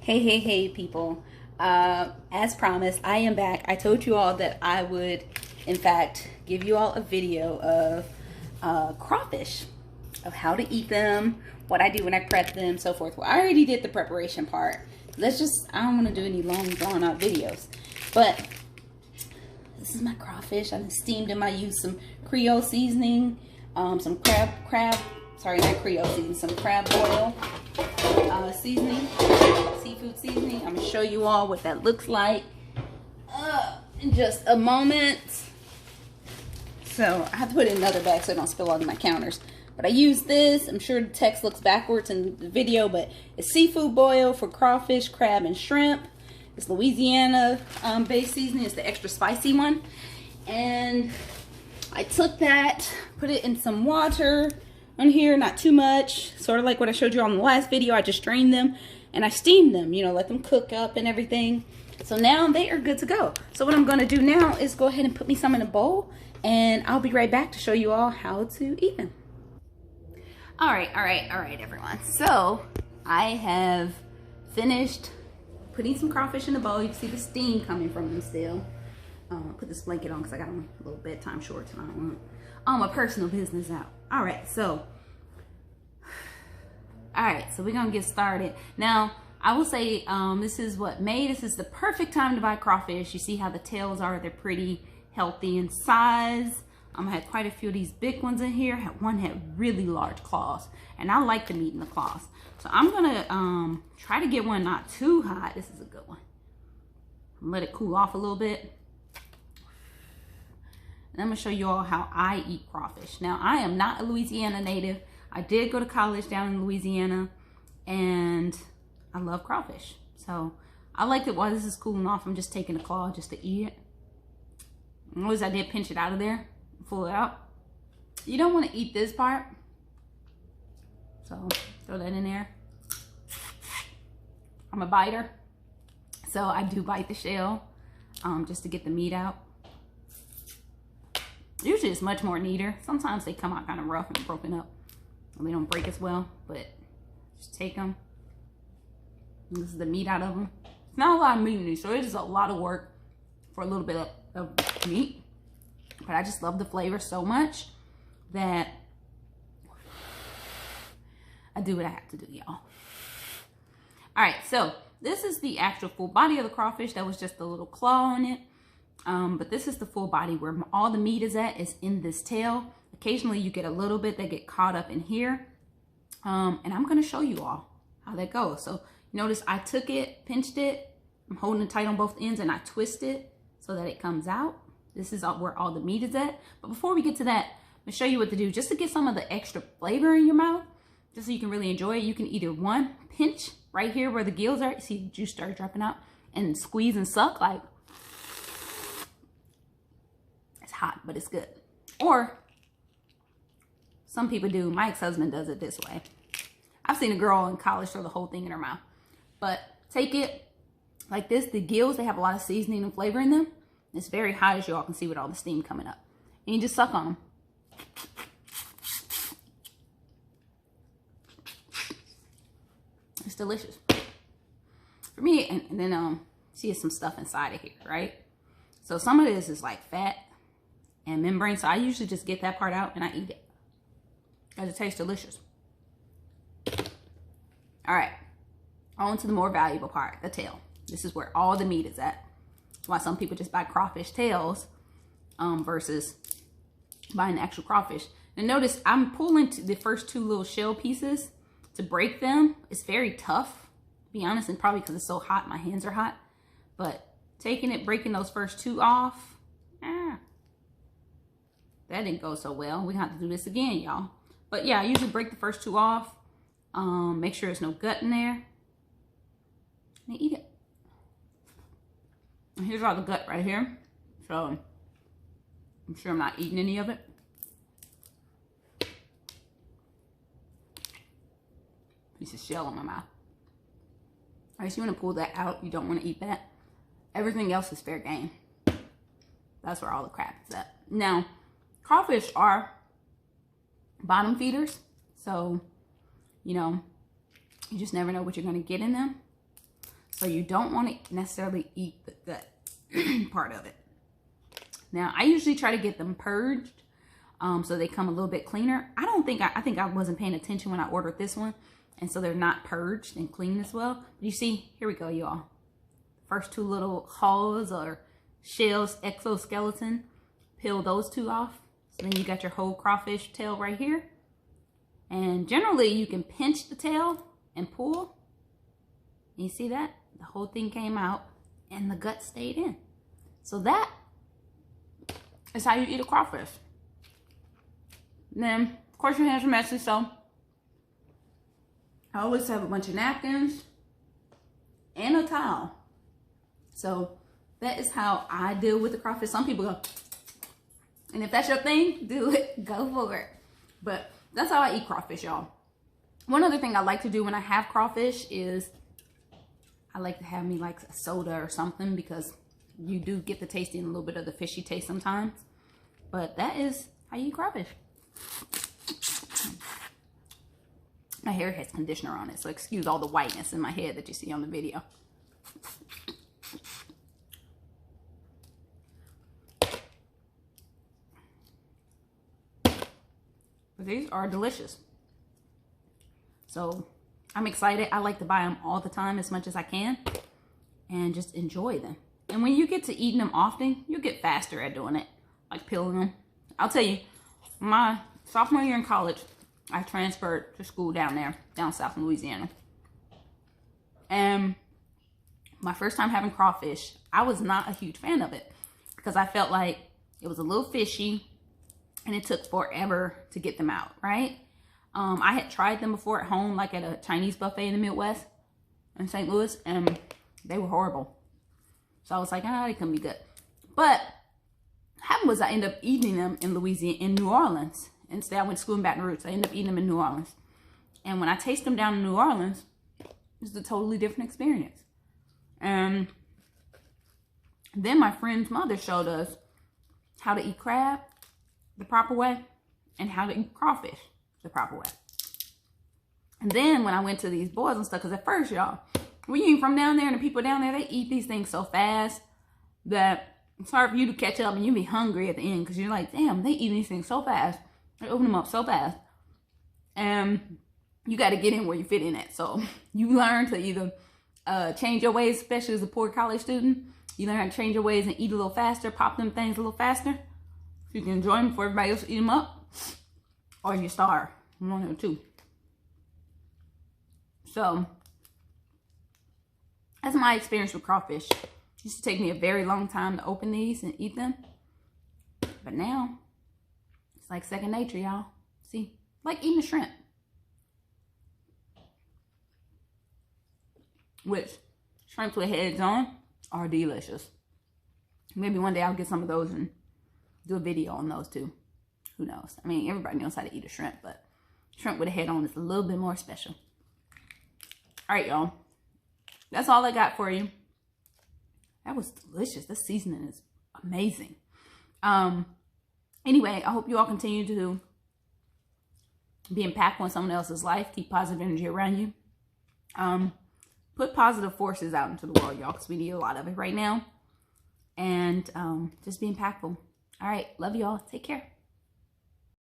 Hey, people. As promised, I am back. I told you all that I would, in fact, give you all a video of crawfish, of how to eat them, what I do when I prep them, so forth. Well, I already did the preparation part. I don't want to do any long, drawn out videos. But this is my crawfish. I steamed them. I used some Creole seasoning, some crab boil seasoning, seafood seasoning. I'm gonna show you all what that looks like in just a moment. So I have to put it in another bag so it don't spill all on my counters. But I use this. I'm sure the text looks backwards in the video, but it's seafood boil for crawfish, crab, and shrimp. It's Louisiana based seasoning. It's the extra spicy one. And I took that, put it in some water on here, not too much, sort of like what I showed you on the last video. I just drained them and I steamed them, you know, let them cook up and everything. So now they are good to go. So what I'm going to do now is go ahead and put me some in a bowl, and I'll be right back to show you all how to eat them. All right, everyone. So I have finished putting some crawfish in the bowl. You can see the steam coming from them still. Put this blanket on because I got on a little bedtime shorts and I don't want all my personal business out. All right, so we're gonna get started. Now, I will say this is the perfect time to buy crawfish. You see how the tails are, they're pretty healthy in size. I had quite a few of these big ones in here. One had really large claws, and I like the meat in the claws. So I'm gonna try to get one not too hot. This is a good one. Let it cool off a little bit. And I'm gonna show you all how I eat crawfish. Now, I am not a Louisiana native. I did go to college down in Louisiana, and I love crawfish. So I like it while this is cooling off. I'm just taking the claw just to eat it. Notice I did pinch it out of there, pull it out. You don't want to eat this part, so throw that in there. I'm a biter, so I do bite the shell just to get the meat out. Usually it's much more neater. Sometimes they come out kind of rough and broken up, and they don't break as well, but just take them. This is the meat out of them. It's not a lot of meat in these, so it is a lot of work for a little bit of meat. But I just love the flavor so much that I do what I have to do, y'all. All right, so this is the actual full body of the crawfish. That was just a little claw on it. But this is the full body where all the meat is in this tail. Occasionally you get a little bit that get caught up in here. And I'm gonna show you all how that goes. So notice I took it, pinched it, I'm holding it tight on both ends, and I twist it so that it comes out. This is where all the meat is at. But before we get to that, I'm gonna show you what to do just to get some of the extra flavor in your mouth, just so you can really enjoy it. You can either pinch right here where the gills are, see the juice start dropping out, and squeeze and suck like, hot, but it's good. Or some people do. My ex-husband does it this way. I've seen a girl in college throw the whole thing in her mouth. But take it like this. The gills, they have a lot of seasoning and flavor in them. It's very hot, as you all can see with all the steam coming up. And you just suck on them. It's delicious. For me, and then see there's some stuff inside of here, right? So some of this is like fat and membrane, so I usually just get that part out and I eat it because it tastes delicious. All right, on to the more valuable part, the tail. This is where all the meat is at. That's why some people just buy crawfish tails versus buying the actual crawfish. And notice I'm pulling the first two little shell pieces to break them. It's very tough, to be honest, and probably because it's so hot, my hands are hot. But taking it, breaking those first two off, that didn't go so well. We have to do this again, y'all. But yeah, I usually break the first two off. Make sure there's no gut in there. And eat it. And here's all the gut right here. So I'm sure I'm not eating any of it. Piece of shell in my mouth. All right, so you want to pull that out. You don't want to eat that. Everything else is fair game. That's where all the crap is at. Now, crawfish are bottom feeders, so you know, you just never know what you're going to get in them. So you don't want to necessarily eat the gut part of it. Now, I usually try to get them purged so they come a little bit cleaner. I think I wasn't paying attention when I ordered this one. And so they're not purged and clean as well. You see, here we go, y'all. First two little hulls or shells, exoskeleton. Peel those two off. So then you got your whole crawfish tail right here. And generally you can pinch the tail and pull. You see that? The whole thing came out and the gut stayed in. So that is how you eat a crawfish. And then, of course, your hands are messy, so I always have a bunch of napkins and a towel. So that is how I deal with the crawfish. Some people go, and if that's your thing, do it, go for it. But that's how I eat crawfish, y'all. One other thing I like to do when I have crawfish is I like to have me like a soda or something, because you do get the tasty and a little bit of the fishy taste sometimes. But that is how you eat crawfish. My hair has conditioner on it, so excuse all the whiteness in my head that you see on the video. But these are delicious. So I'm excited. I like to buy them all the time as much as I can and just enjoy them. And when you get to eating them often, you get faster at doing it, like peeling them. I'll tell you, my sophomore year in college, I transferred to school down south in Louisiana. And my first time having crawfish, I was not a huge fan of it because I felt like it was a little fishy and it took forever to get them out, right? I had tried them before at home, like at a Chinese buffet in the Midwest in St. Louis, and they were horrible. So I was like, they couldn't be good. But what happened was I ended up eating them in Louisiana, in New Orleans. Instead, I went to school in Baton Rouge. I ended up eating them in New Orleans. And when I taste them down in New Orleans, it's a totally different experience. And then my friend's mother showed us how to eat crab the proper way and how to eat crawfish the proper way. And then when I went to these boys and stuff, because at first, y'all, when you eat from down there and the people down there, they eat these things so fast that it's hard for you to catch up and you be hungry at the end because you're like, damn, they eat these things so fast. They open them up so fast. And you got to get in where you fit in at. So you learn to either change your ways, especially as a poor college student. You learn how to change your ways and eat a little faster, pop them things a little faster. So you can enjoy them before everybody else eat them up. Or you starve. One or two. So that's my experience with crawfish. It used to take me a very long time to open these and eat them. But now, it's like second nature, y'all. See? Like eating a shrimp. Which, shrimps with heads on are delicious. Maybe one day I'll get some of those and do a video on those too. Who knows? I mean, everybody knows how to eat a shrimp, but shrimp with a head on is a little bit more special. All right, y'all. That's all I got for you. That was delicious. This seasoning is amazing. Anyway, I hope you all continue to be impactful in someone else's life. Keep positive energy around you. Put positive forces out into the world, y'all, because we need a lot of it right now. And just be impactful. All right. Love y'all. Take care.